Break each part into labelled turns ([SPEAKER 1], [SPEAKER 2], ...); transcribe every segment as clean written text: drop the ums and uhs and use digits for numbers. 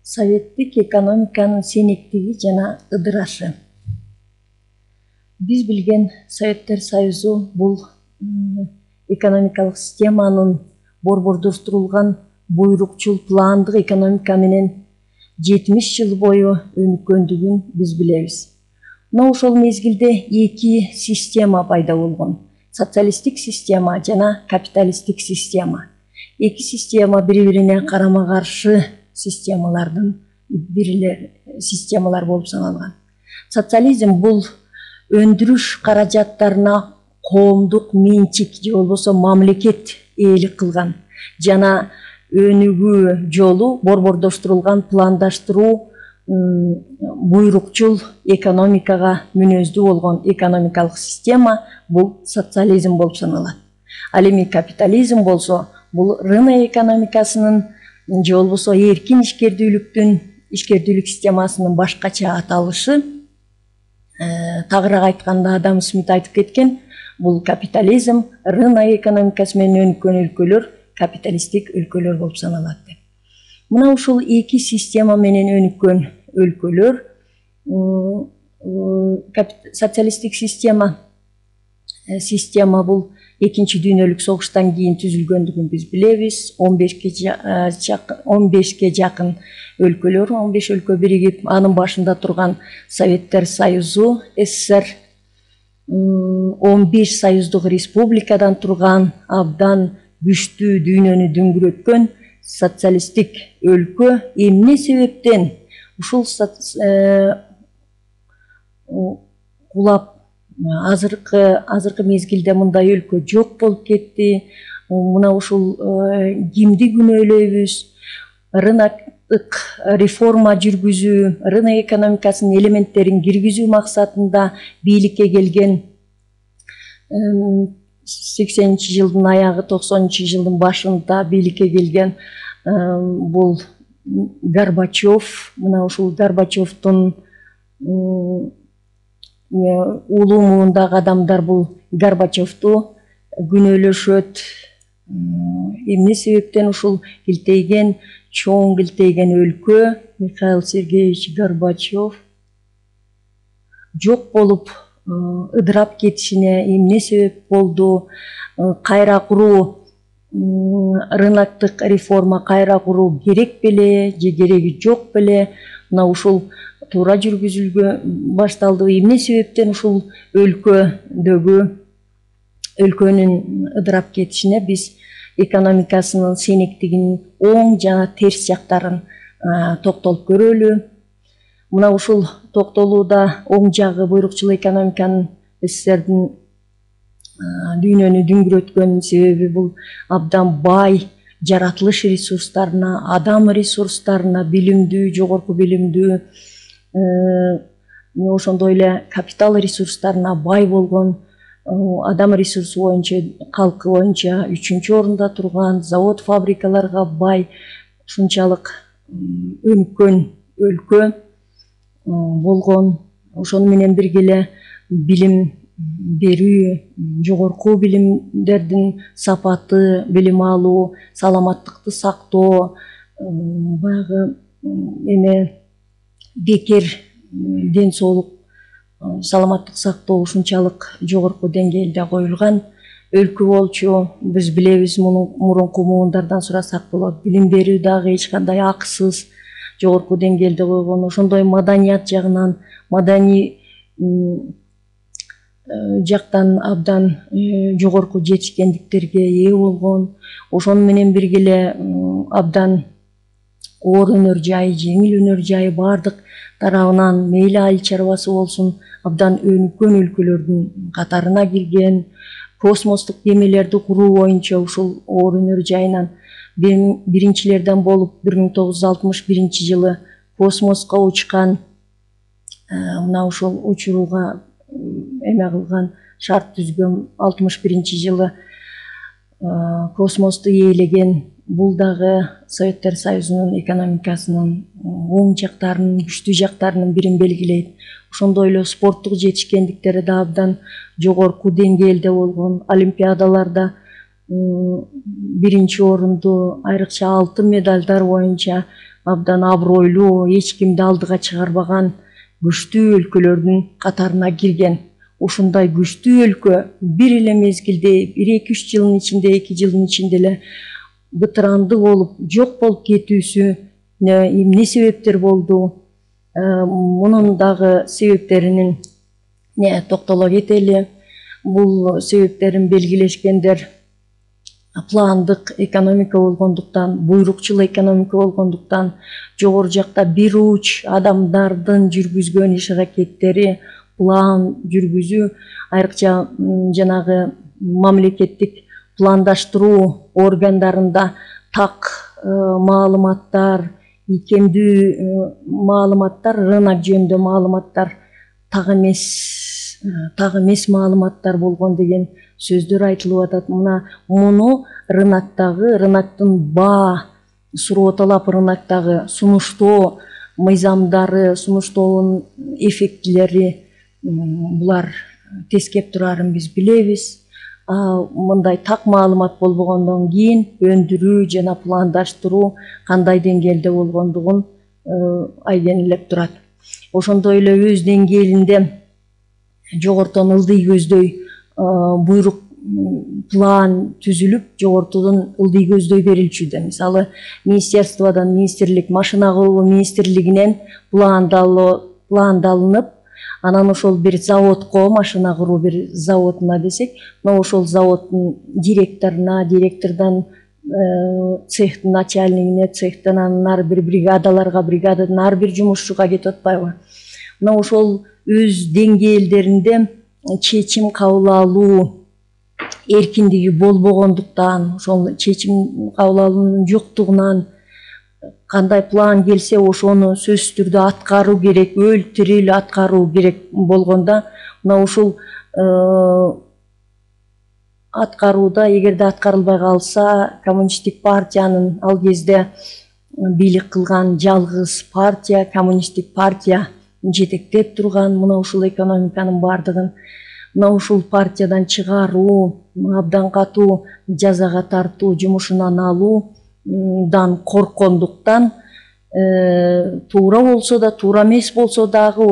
[SPEAKER 1] Советтик экономиканын сенектиги жана ыдырашы. Биз билген Советтер Союзу бул экономикалык системанын борбордоштурулган буйрукчул пландык экономика менен 70 жыл бою өнүккөндүгүн биз билебиз. Мына ошол мезгилде эки система пайда болгон. Социалисттик система жана капиталисттик система. Эки система бири-бирине карама-каршы системалар болуп саналган. Социализм бул өндүрүш каражаттарына коомдук менчик же болбосо мамлекет ээлик кылган жана өнүгүү жолу борбордоштурулган пландаштыруу буйрукчул экономикага мүнөздүү болгон экономикалык система бул социализм болуп саналат. Ал эми капитализм болсо бул рынок экономикасынын же болбосо эркин ишкердүүлүк системасынын башкача аталышы. Тагыраак айтканда Адам Смит айтып кеткен, бул капитализм рынок экономикасы менен өнүккөн өлкөлөр капиталисттик өлкөлөр болуп саналат деп. Мына ушул эки система менен өнүккөн өлкөлөр социалисттик система бул Экинчи дүйнөлүк согуштан кийин түзүлгөндүгүн биз билебиз. 15ке жакын өлкөлөр, 15 өлкө биригип, анын башында турган Советтер Союзу, СССР, 15 союздук республикадан турган абдан күчтүү дүйнөнү дүңгүрөткөн социалисттик өлкө эмне себептен ушул кулап азыркы мезгилде мындай өлкө жок болуп кетти. Мына ушул кимди күнөөлөйбүз? Рыноктук реформа жүргүзүү, рынок экономикасынын элементтерин киргизүү максатында бийликке келген 80-жылдын аягы, 90-жылдын башында бийликке келген бул Горбачев. Мына ушул Горбачевдун улуу муундагы адамдар бул Горбачевду күнөөлөшөт. Эмне себептен ушул чоң килтейген өлкө Михаил Сергеевич Горбачев жок болуп ыдырап кетишине эмне себеп болду? Кайра куруу, рыноктук реформа кайра куруу керек беле же кереги жок беле? Мына ушул туура жүргүзүлгө башталды. Эмне себептен ушул өлкөнүн ыдырап кетишине биз экономикасынын сенектигинин оң жана терс жактарын токтолуп көрөлү. Мына ушул токтолууда оң жагы буйрукчул экономиканын СССРдин дүйнөнү дүңгүрөткөн себеби бул абдан бай жаратылыш ресурстарына, адам ресурстарына, билимдүү, жогорку билимдүү, ошондой эле капитал ресурстарына бай болгон, адам ресурсу боюнча, калкы боюнча 3-орунда турган, завод, фабрикаларга бай, ушунчалык өнүккөн өлкө болгон. Ошону менен бирге эле билим берүү, жогорку билимдердин сапаты, билим алуу, саламаттыкты сактоо, баягы бекер ден соолук, саламаттык сактоо ушунчалык жогорку деңгээлде коюлган өлкө болчу. Биз билебиз, мурунку муундардан сурасак болот. Билим берүү дагы эч кандай акысыз, жогорку деңгээлде койгон. Ошондой маданият жагынан, маданий жактан абдан жогорку жетишкендиктерге ээ болгон. Ошону менен бирге эле абдан оор өнөр жай, жеңил өнөр жай баардык тарабынан, мейли айыл чарбасы болсун, абдан өнүккөн өлкөлөрдүн катарына кирген. Космостук кемелерди куруу боюнча ушул оор өнөр жайынан биринчилерден болуп 1961-жылы космоско учкан. Мына ушул учурууга эме кылган, шарт түзгөн, 61-жылы космосту ээлеген. Бул дагы Советтер Союзунун экономикасынын оң жактарынын, күчтүү жактарынын бирин белгилейт. Ошондой эле спорттук жетишкендиктери да абдан жогорку деңгээлде болгон. Олимпиадаларда биринчи орунду, айрыкча алтын медалдар боюнча абдан абройлуу, эч кимди алдыга чыгарбаган күчтүү өлкөлөрдүн катарына кирген. Ушундай күчтүү өлкө бир эле мезгилде, 1-2 жылдын ичинде, 2 жылдын ичинде эле бытыранды болуп, жок болуп кетүүсү эмне себептер болду? Мунун дагы себептеринин токтоло кетели. Бул себептерин белгилешкендер пландык экономика болгондуктан, буйрукчул экономика болгондуктан, жогору жакта бир уч адамдардын жүргүзгөн иш аракеттери, план жүргүзүү, айрыкча жанагы мамлекеттик пландаштыруу органдарында так маалыматтар, икемдүү маалыматтар, рынок жөнүндө маалыматтар, так эмес маалыматтар болгон деген сөздөр айтылып атат. Муну рыноктун баа, суроталап рыноктогу сунуштоо мыйзамдары, сунуштоонун эффектилери булар тескеп турарын биз билебиз. Мындай так маалымат болбогондон кийин өндүрүү жана пландаштыруу кандай деңгээлде болгондугун айденелеп турат. Ошондой эле өз деңгээлинде жогортон ылдый көздөй буйрук план түзүлүп, жогортодон ылдый көздөй берилчүдө. Мисалы, министерстводон, министрлик, машина кылуу министрлигинен пландалынып, анан ошол бир заводко, машина куруу бир заводуна десек, ошол заводдун директоруна, директордон цехтин начальнигине, цехтен анан ар бир бригададан ар бир жумушчуга кетип атпайбы? Ошол өз деңгээлдеринде чечим кабыл алуу эркиндиги болбогондуктан, ошол чечим кабыл алуунун жоктугунан кандай план келсе ошону сөзсүз түрдө аткаруу керек, өл тирил аткаруу керек болгондо, ушул аткарууда эгерде аткарылбай калса, коммунисттик партиянын ал кезде бийлик кылган жалгыз партия, коммунисттик партия жетектеп турган ушул экономиканын бардыгын, ушул партиядан чыгаруу, абдан катуу жазага тартуу, жумушунан алуудан корккондуктан, туура болсо да, туура эмес болсо дагы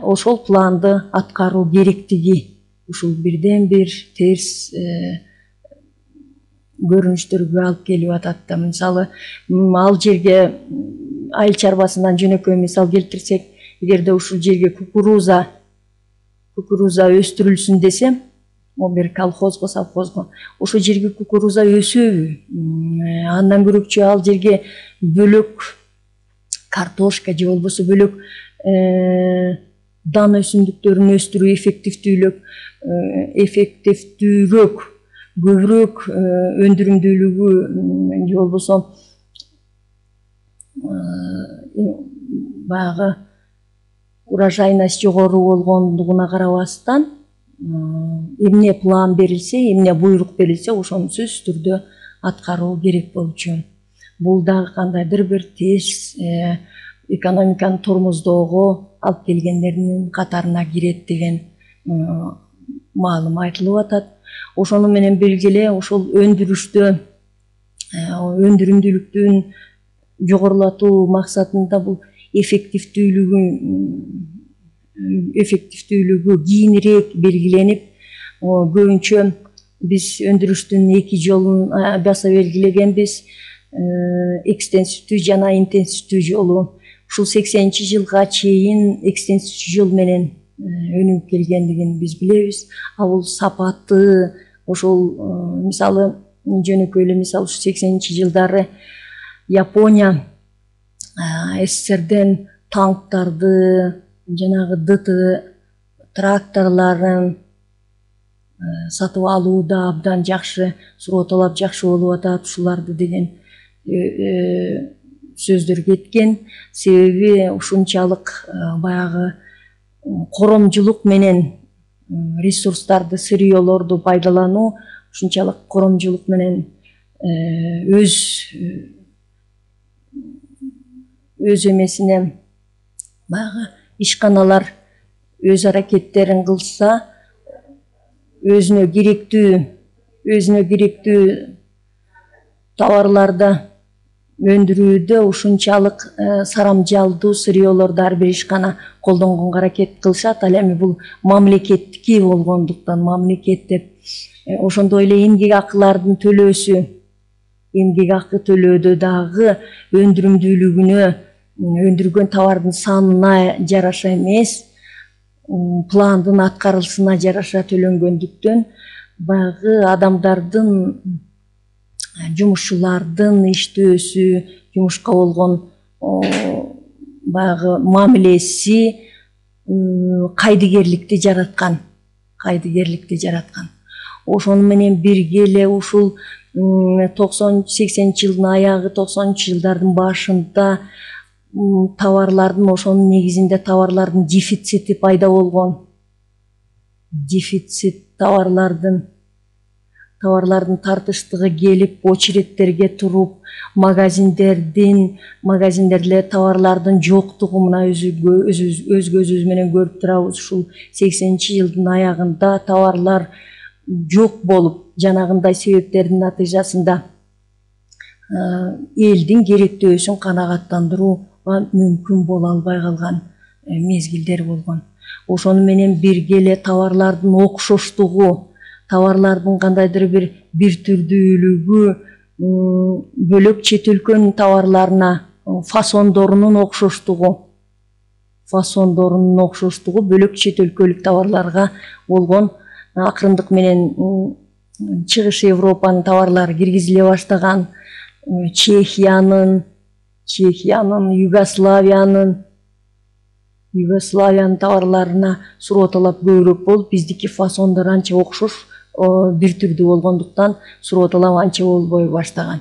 [SPEAKER 1] ошол планды аткаруу керектиги ушул бирден бир терс көрүнүштөргө алып келип атат да. Мисалы, ал жерге айыл чарбасынан жөнөкөй мисал келтирсек, эгерде ушул жерге кукуруза өстүрүлсүн десе, бир колхозго, совхозго, ошол жерге кукуруза өсөбү? Андан көрөкчү ал жерге бөлөк картошка же болбосо бөлөк дан өсүмдүктөрүн өстүрүү эффективдүүрөөк, көбүрөөк өндүрүмдүүлүгү же болбосо баягы урожайность жогору болгондугуна карабастан, эмне план берилсе, эмне буйрук берилсе, ошону сөзсүз түрдө аткаруу керек болчу. Бул дагы кандайдыр бир терс экономиканы тормоздоого алып келгендердин катарына кирет деген маалым айтылып атат. Ошону менен бирге ошол өндүрүштө өндүрүмдүүлүктүн жогорулатуу максатында бул эффективдүүлүгү кийинирээк белгиленип, көбүнчө биз өндүрүштүн эки жолун баса белгилегенбиз, экстенсивдүү жана интенсивдүү жолу. Ушул 80-жылга чейин экстенсивдүү жол менен өнүгүп келгендигин биз билебиз. Бул сапаты, ошол мисалы жөнөкөй эле мисал, ушу 80-жылдары Япония СССРден танктарды, жанагы ДТ тракторларын сатып алууда абдан жакшы, суроталап жакшы болуп атат ушуларды деген сөздөр кеткен. Себеби ушунчалык баягы коромчулук менен ресурстарды, сырьёлорду пайдалануу, ушунчалык коромчулук менен өз эмесине баягы ишканалар өз аракеттерин кылса, өзүнө керектүү өзүнө керектүү товарларды өндүрүүдө ушунчалык сарамжалдуу сырьёолорду ар бир ишкана колдонгонго аракет кылышат. Ал эми бул мамлекеттики болгондуктан мамлекет деп ошондой эле эмгек акылардын төлөөсү, эмгек акы төлөөдө дагы өндүрүмдүүлүгүнө, өндүргөн товардын санына жараша эмес, пландын аткарылышына жараша төлөнгөндүктөн баягы адамдардын, жумушчулардын иштөөсү, жумушка болгон баягы мамилеси кайдыгерликти жараткан. Ошону менен бирге эле ушул 80-жылдын аягы, 90-жылдардын башында товарлардын, ошонун негизинде товарлардын дефицити пайда болгон. Дефицит товарлардын тартыштыгы келип, очередтерге туруп, магазиндерде товарлардын жоктугу мына өз көзүбүз менен көрүп турабыз. Ушул 80-жылдын аягында товарлар жок болуп, жанагындай себептердин натыйжасында элдин керектөөсүн канагаттандырууга мүмкүн боло албай калган мезгилдер болгон. Ошону менен бирге эле товарлардын окшоштугу, товарлардын кандайдыр бир түрдүүлүгү, бөлөк чет өлкөнүн товарларына фасондорунун окшоштугу, бөлөк чет өлкөлүк товарларга болгон акырындык менен Чыгыш Европанын товарлары киргизиле баштаган, Чехиянын, Югославиянын товарларына суроо талап көбүрөөк болуп, биздики фасондор анча окшош, бир түрдүү болгондуктан суроо талап анча болбой баштаган.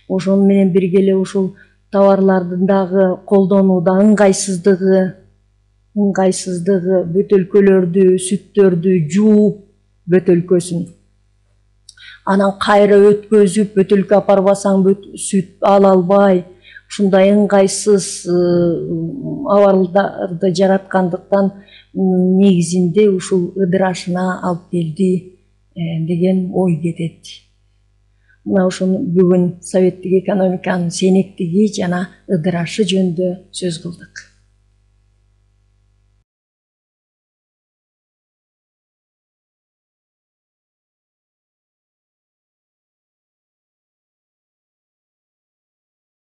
[SPEAKER 1] Ошону менен бирге эле ушул товарлардын дагы колдонууда ыңгайсыздыгы, бөтөлкөлөрдү, сүттөрдү жууп, бөтөлкөсүн анан кайра өткөзүп, бөтөлкө апарбасаң сүт ала албай, ушундай ыңгайсыз абалдарды жараткандыктан негизинде ушул ыдырашына алып келди деген ой кетет. Мына ошону бүгүн советтик экономиканын сенектиги жана ыдырашы жөнүндө сөз кылдык.